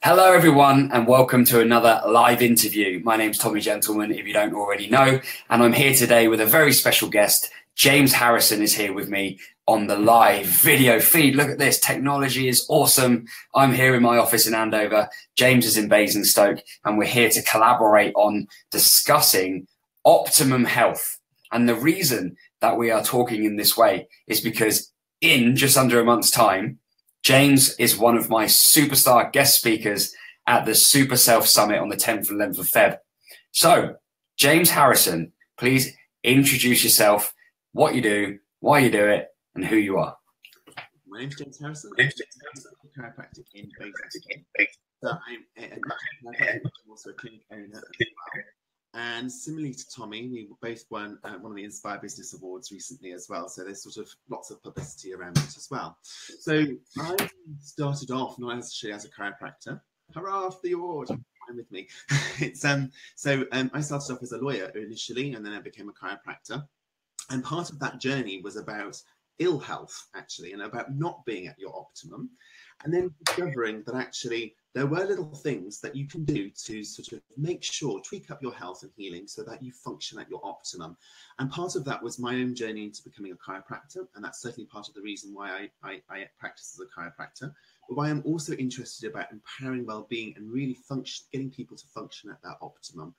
Hello, everyone, and welcome to another live interview. My name's Tommy Gentleman, if you don't already know, and I'm here today with a very special guest. James Harrison is here with me on the live video feed. Look at this. Technology is awesome. I'm here in my office in Andover. James is in Basingstoke, and we're here to collaborate on discussing optimum health. And the reason that we are talking in this way is because in just under a month's time, James is one of my superstar guest speakers at the Super Self Summit on the 10th and 11th of Feb. So, James Harrison, please introduce yourself, what you do, why you do it, and who you are. My name's James Harrison. I'm a chiropractic in Basingstoke. So I'm also a clinic owner as well. And similarly to Tommy, we both won one of the Inspire Business Awards recently as well. So there's sort of lots of publicity around it as well. So I started off not actually as a chiropractor. Hurrah for the award! I'm with me. I started off as a lawyer initially, and then I became a chiropractor. And part of that journey was about ill health, actually, and about not being at your optimum. And then discovering that actually there were little things that you can do to sort of make sure, tweak up your health and healing so that you function at your optimum. And part of that was my own journey into becoming a chiropractor. And that's certainly part of the reason why I practice as a chiropractor, but why I'm also interested about empowering well-being and really getting people to function at that optimum.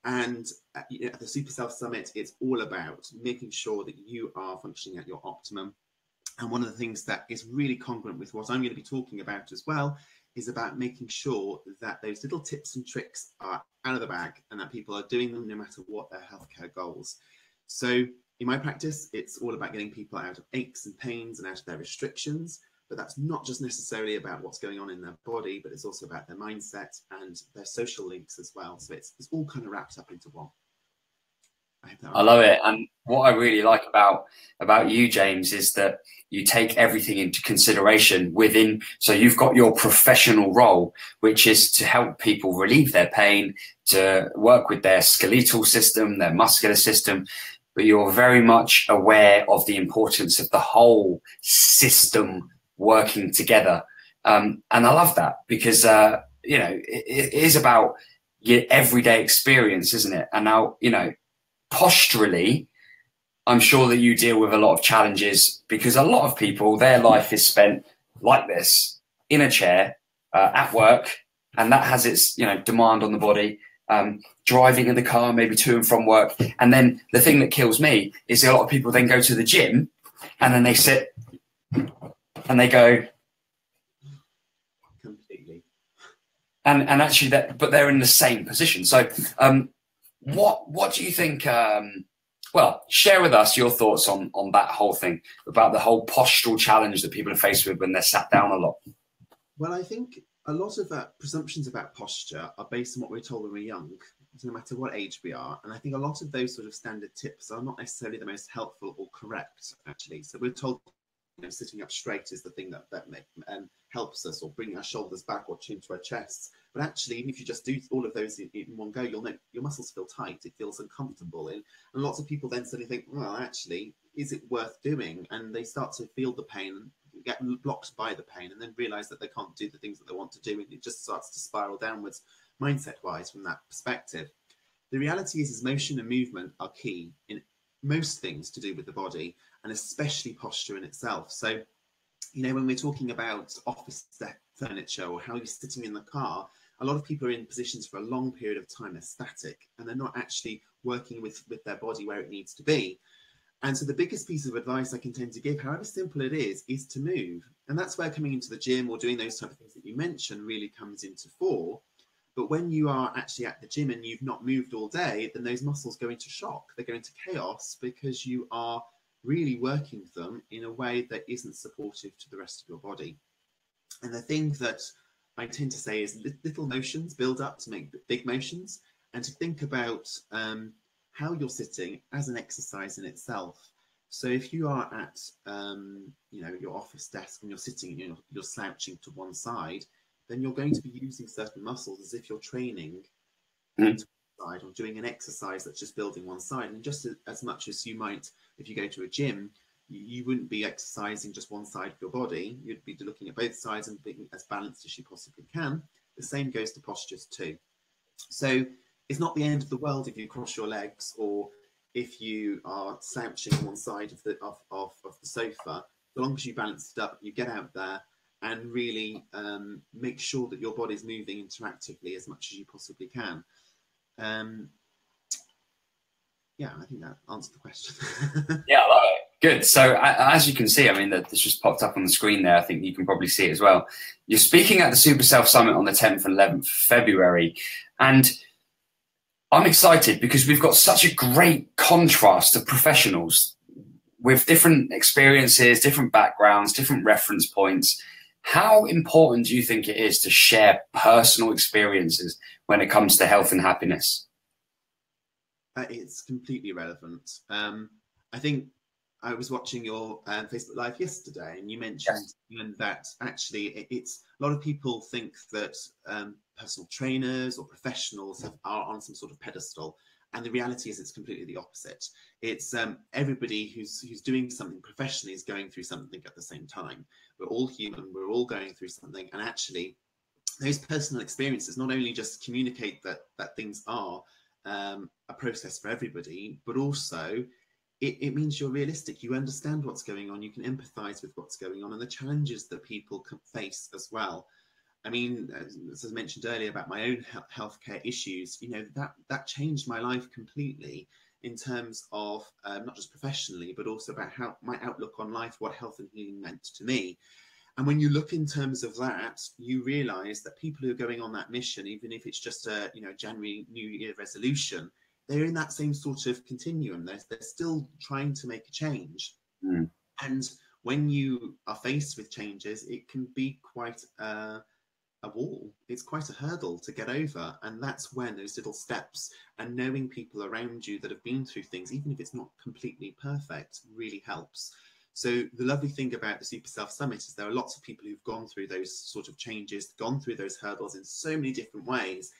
And at the Super Self Summit, it's all about making sure that you are functioning at your optimum. And one of the things that is really congruent with what I'm going to be talking about as well is about making sure that those little tips and tricks are out of the bag and that people are doing them no matter what their healthcare goals. So in my practice, it's all about getting people out of aches and pains and out of their restrictions. But that's not just necessarily about what's going on in their body, but it's also about their mindset and their social links as well. So it's all kind of wrapped up into one. I love it. And what I really like about you, James, is that you take everything into consideration within. So you've got your professional role, which is to help people relieve their pain, to work with their skeletal system, their muscular system. But you're very much aware of the importance of the whole system working together. And I love that because, it is about your everyday experience, isn't it? And now, posturally, I'm sure that you deal with a lot of challenges because a lot of people, their life is spent like this, in a chair, at work, and that has its, demand on the body, driving in the car, maybe to and from work. And then the thing that kills me is a lot of people then go to the gym and then they sit and they go completely. And actually but they're in the same position. So, what do you think? Well, share with us your thoughts on that whole thing, about the whole postural challenge that people are faced with when they're sat down a lot. Well, I think a lot of presumptions about posture are based on what we're told when we're young, no matter what age we are. And I think a lot of those sort of standard tips are not necessarily the most helpful or correct, actually. So we're told, sitting up straight is the thing that helps us, or bringing our shoulders back or chin to our chests. But actually, even if you just do all of those in one go, you'll know your muscles feel tight. It feels uncomfortable. And lots of people then suddenly think, well, actually, is it worth doing? And they start to feel the pain, get blocked by the pain, and then realize that they can't do the things that they want to do. And it just starts to spiral downwards mindset-wise from that perspective. The reality is motion and movement are key in most things to do with the body, and especially posture in itself. So, when we're talking about office furniture or how you're sitting in the car, a lot of people are in positions for a long period of time. They're static and they're not actually working with their body where it needs to be. And so the biggest piece of advice I can tend to give, however simple it is to move. And that's where coming into the gym or doing those type of things that you mentioned really comes into fore. But when you are actually at the gym and you've not moved all day, then those muscles go into shock. They go into chaos because you are really working them in a way that isn't supportive to the rest of your body. And the thing that I tend to say is little motions build up to make big motions, and to think about how you're sitting as an exercise in itself. So if you are at your office desk and you're sitting and you're slouching to one side, then you're going to be using certain muscles as if you're training side or doing an exercise that's just building one side. And just as much as you might, if you go to a gym, you wouldn't be exercising just one side of your body. You'd be looking at both sides and being as balanced as you possibly can. The the same goes to postures too. So it's not the end of the world if you cross your legs or if you are slouching on one side of the sofa. As long as you balance it up, you get out there and really make sure that your body's moving interactively as much as you possibly can. Yeah, I think that answered the question. Yeah, I love it. Good. So as you can see, I mean, this just popped up on the screen there. I think you can probably see it as well. You're speaking at the Super Self Summit on the 10th and 11th of February. And I'm excited because we've got such a great contrast of professionals with different experiences, different backgrounds, different reference points. How important do you think it is to share personal experiences when it comes to health and happiness? It's completely relevant. I think I was watching your Facebook Live yesterday, and you mentioned that actually it's a lot of people think that personal trainers or professionals are on some sort of pedestal, and the reality is it's completely the opposite. It's everybody who's doing something professionally is going through something at the same time. We're all human. We're all going through something, and actually, those personal experiences not only just communicate that things are a process for everybody, but also it means you're realistic. You understand what's going on. You can empathize with what's going on and the challenges that people can face as well. I mean, as I mentioned earlier about my own healthcare issues, you know, that changed my life completely in terms of not just professionally, but also about how my outlook on life, what health and healing meant to me. And when you look in terms of that, you realize that people who are going on that mission, even if it's just a January New Year resolution, they're in that same sort of continuum. They're still trying to make a change. Mm. And when you are faced with changes, it can be quite a wall. It's quite a hurdle to get over. And that's when those little steps and knowing people around you that have been through things, even if it's not completely perfect, really helps. So the lovely thing about the Super Self Summit is there are lots of people who've gone through those sort of changes, gone through those hurdles in so many different ways.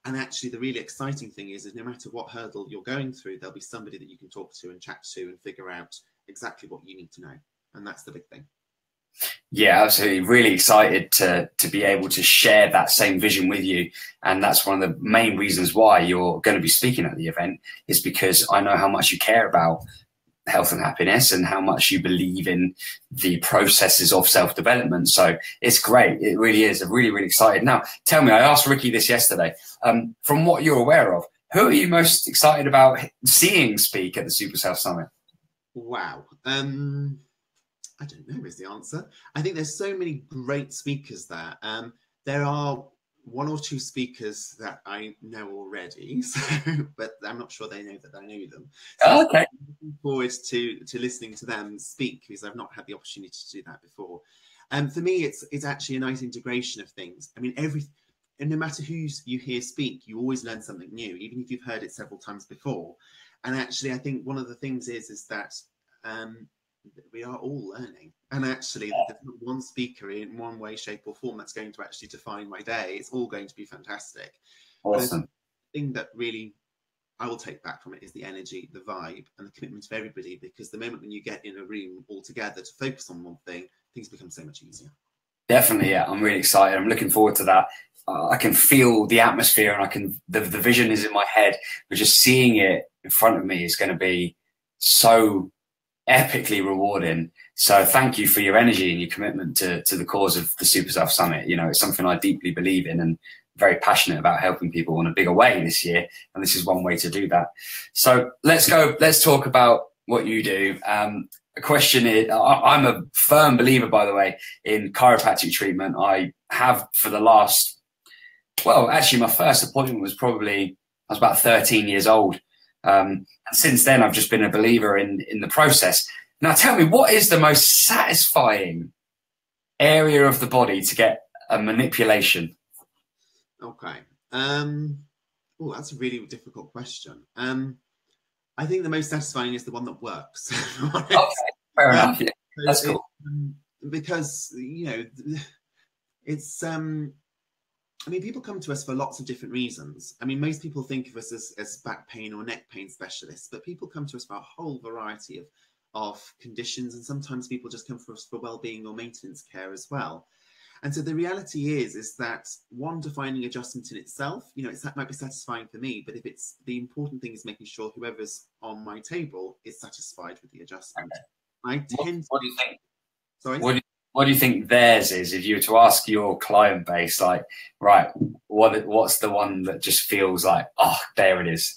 And actually the really exciting thing is no matter what hurdle you're going through, there'll be somebody that you can talk to and chat to and figure out exactly what you need to know. And that's the big thing. Yeah, absolutely. Really excited to be able to share that same vision with you. And that's one of the main reasons why you're going to be speaking at the event, is because I know how much you care about health and happiness and how much you believe in the processes of self-development. So it's great. It really is. I'm really, really excited. Now, tell me, I asked Ricky this yesterday. From what you're aware of, who are you most excited about seeing speak at the Super Self Summit? Wow. I don't know is the answer. I think there's so many great speakers there. There are one or two speakers that I know already, but I'm not sure they know that I know them. So okay. I'm looking forward to listening to them speak, because I've not had the opportunity to do that before. For me, it's actually a nice integration of things. I mean, and no matter who you hear speak, you always learn something new, even if you've heard it several times before. And actually, I think one of the things is that we are all learning, and actually there's not one speaker in one way, shape or form that's going to actually define my day. It's all going to be fantastic. Awesome. The thing that really I will take back from it is the energy, the vibe and the commitment of everybody, because the moment when you get in a room all together to focus on one thing, things become so much easier. Definitely. Yeah, I'm really excited. I'm looking forward to that. I can feel the atmosphere, and the vision is in my head, but just seeing it in front of me is going to be so epically rewarding. So thank you for your energy and your commitment to the cause of the Super Self Summit. You know, it's something I deeply believe in and very passionate about helping people in a bigger way this year. And this is one way to do that. So let's talk about what you do. A question is, I'm a firm believer, by the way, in chiropractic treatment. I have for the last, well, actually my first appointment was I was about 13 years old. And since then, I've just been a believer in the process. Now, tell me, what is the most satisfying area of the body to get a manipulation? Okay. Oh, that's a really difficult question. I think the most satisfying is the one that works. Okay, fair enough. Yeah, that's cool. Because, you know, it's... I mean, people come to us for lots of different reasons. I mean, most people think of us as back pain or neck pain specialists, but people come to us for a whole variety of conditions. And sometimes people just come for us for well-being or maintenance care as well. And so the reality is that one, defining adjustment in itself, you know, that might be satisfying for me, but if it's, the important thing is making sure whoever's on my table is satisfied with the adjustment. Okay. I tend what do you think? Sorry? What do you think theirs is? If you were to ask your client base, like, right, what's the one that just feels like, oh, there it is?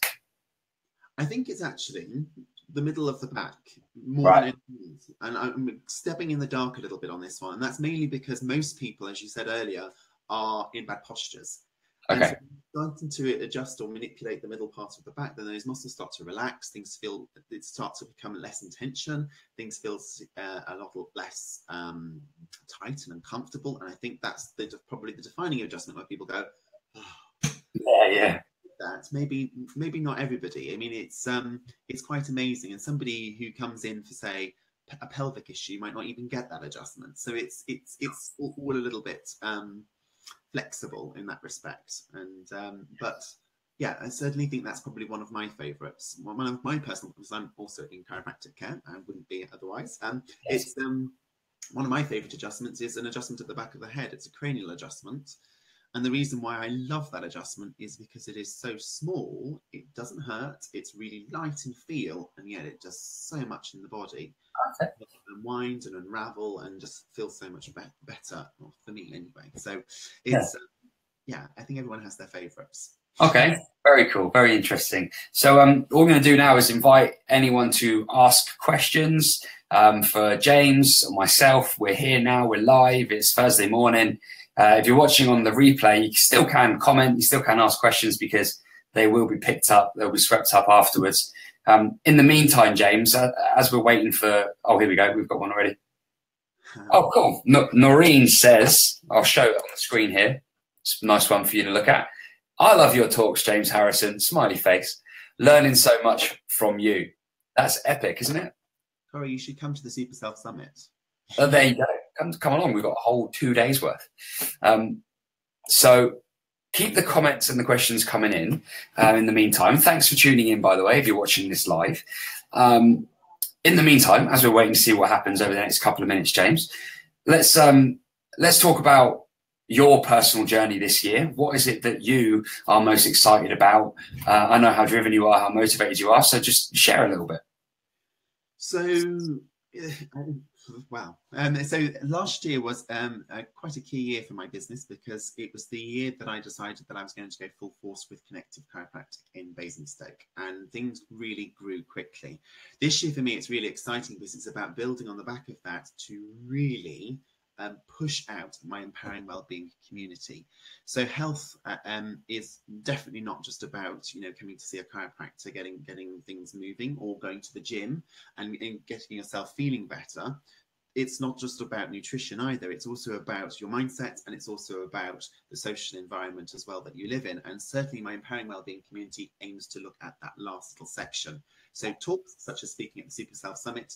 I think it's actually the middle of the back more Right. than anything else. And I'm stepping in the dark a little bit on this one. And that's mainly because most people, as you said earlier, are in bad postures. Okay. And so starting to adjust or manipulate the middle part of the back, then those muscles start to relax, things feel, it starts to become less in tension, things feel a lot less tight and uncomfortable. And I think that's probably the defining adjustment where people go, oh, yeah. That maybe not everybody. I mean, it's quite amazing. And somebody who comes in for, say, a pelvic issue might not even get that adjustment. So it's all a little bit flexible in that respect. And but yeah, I certainly think that's probably one of my favourites. One of my personal, because I'm also in chiropractic care, I wouldn't be otherwise. Yes. It's one of my favourite adjustments is an adjustment at the back of the head. It's a cranial adjustment. And the reason why I love that adjustment is because it is so small, it doesn't hurt, it's really light in feel, and yet it does so much in the body. Okay. Unwind and unravel and just feels so much better, well, for me anyway. So it's, yeah, I think everyone has their favourites. Okay, very cool, very interesting. So what we're going to do now is invite anyone to ask questions for James or myself. We're here now, we're live, it's Thursday morning. If you're watching on the replay, you still can comment, you still can ask questions because they will be picked up, they'll be swept up afterwards. In the meantime, James, as we're waiting for, oh, here we go, we've got one already. Oh, cool. Noreen says, I'll show it on the screen here. It's a nice one for you to look at. I love your talks, James Harrison, smiley face. Learning so much from you. That's epic, isn't it? Corey, you should come to the Super Self Summit. Oh, there you go. Come along. We've got a whole 2 days worth. So keep the comments and the questions coming in the meantime. Thanks for tuning in, by the way, if you're watching this live. In the meantime, as we're waiting to see what happens over the next couple of minutes, James, let's talk about your personal journey this year. What is it that you are most excited about? I know how driven you are, how motivated you are. So just share a little bit. So, wow. So last year was quite a key year for my business because it was the year that I decided that I was going to go full force with Connective Chiropractic in Basingstoke, and things really grew quickly. This year for me, it's really exciting because it's about building on the back of that to really push out my empowering wellbeing community. So health is definitely not just about, you know, coming to see a chiropractor, getting things moving, or going to the gym and getting yourself feeling better. It's not just about nutrition either. It's also about your mindset, and it's also about the social environment as well that you live in. And certainly my empowering wellbeing community aims to look at that last little section. So talks such as speaking at the Super Self Summit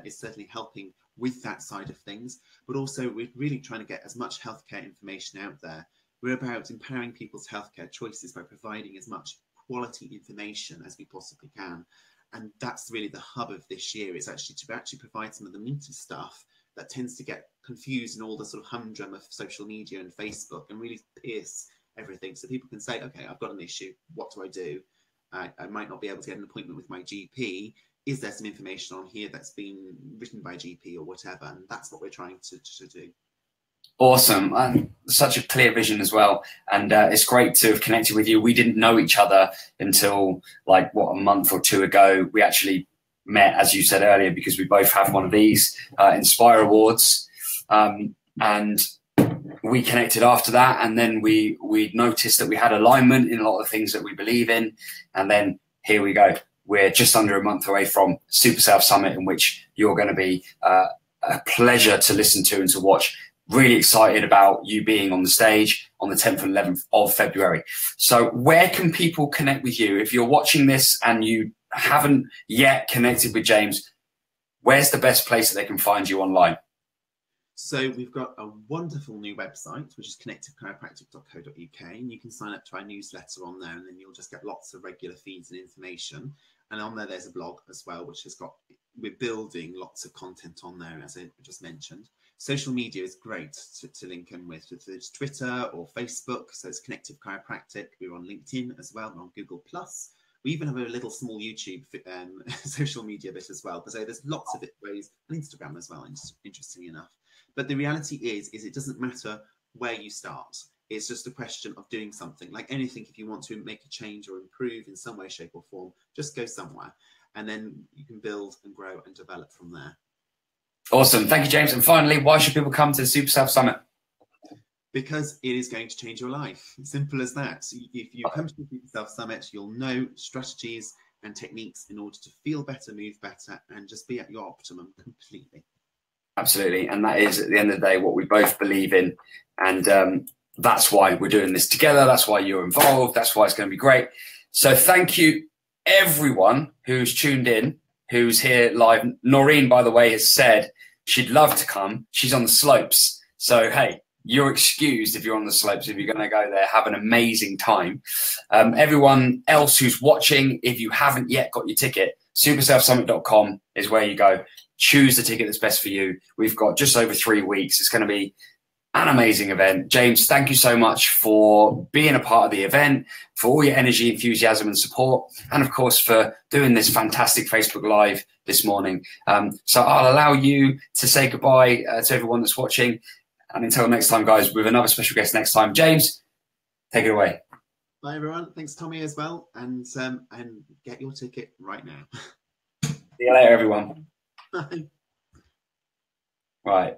is certainly helping with that side of things, but also we're really trying to get as much healthcare information out there. We're about empowering people's healthcare choices by providing as much quality information as we possibly can. And that's really the hub of this year, is actually to provide some of the meaty stuff that tends to get confused in all the sort of humdrum of social media and Facebook, and really pierce everything. So people can say, okay, I've got an issue, what do I do? I might not be able to get an appointment with my GP. Is there some information on here that's been written by a GP or whatever? And that's what we're trying to do. Awesome. And such a clear vision as well. And it's great to have connected with you. We didn't know each other until like, what, a month or two ago. We actually met, as you said earlier, because we both have one of these Inspire Awards. And we connected after that. And then we noticed that we had alignment in a lot of things that we believe in. And then here we go. We're just under a month away from Super Self Summit, in which you're going to be a pleasure to listen to and to watch. Really excited about you being on the stage on the 10th and 11th of February. So where can people connect with you? If you're watching this and you haven't yet connected with James, where's the best place that they can find you online? So we've got a wonderful new website, which is connectivechiropractic.co.uk, and you can sign up to our newsletter on there, and then you'll just get lots of regular feeds and information. And on there, there's a blog as well, which has got, we're building lots of content on there, as I just mentioned. Social media is great to link in with. There's Twitter or Facebook, so it's Connective Chiropractic. We're on LinkedIn as well. We're on Google+. We even have a little small YouTube social media bit as well. So there's lots of ways, and Instagram as well, interestingly enough. But the reality is it doesn't matter where you start. It's just a question of doing something. Like anything, if you want to make a change or improve in some way, shape or form, just go somewhere. And then you can build and grow and develop from there. Awesome. Thank you, James. And finally, why should people come to the Super Self Summit? Because it is going to change your life. Simple as that. If you come to the Super Self Summit, you'll know strategies and techniques in order to feel better, move better, and just be at your optimum completely. Absolutely. And that is, at the end of the day, what we both believe in. And that's why we're doing this together. That's why you're involved. That's why it's going to be great. So thank you, everyone who's tuned in, who's here live. Noreen, by the way, has said she'd love to come. She's on the slopes. So, hey, you're excused if you're on the slopes. If you're going to go there, have an amazing time. Everyone else who's watching, if you haven't yet got your ticket, superselfsummit.com is where you go. Choose the ticket that's best for you. We've got just over 3 weeks. It's going to be an amazing event. James, thank you so much for being a part of the event, for all your energy, enthusiasm and support, and of course for doing this fantastic Facebook Live this morning. So I'll allow you to say goodbye to everyone that's watching. And until next time, guys, with another special guest next time. James, take it away. Bye, everyone. Thanks, Tommy, as well. And get your ticket right now. See you later, everyone. Bye. Right.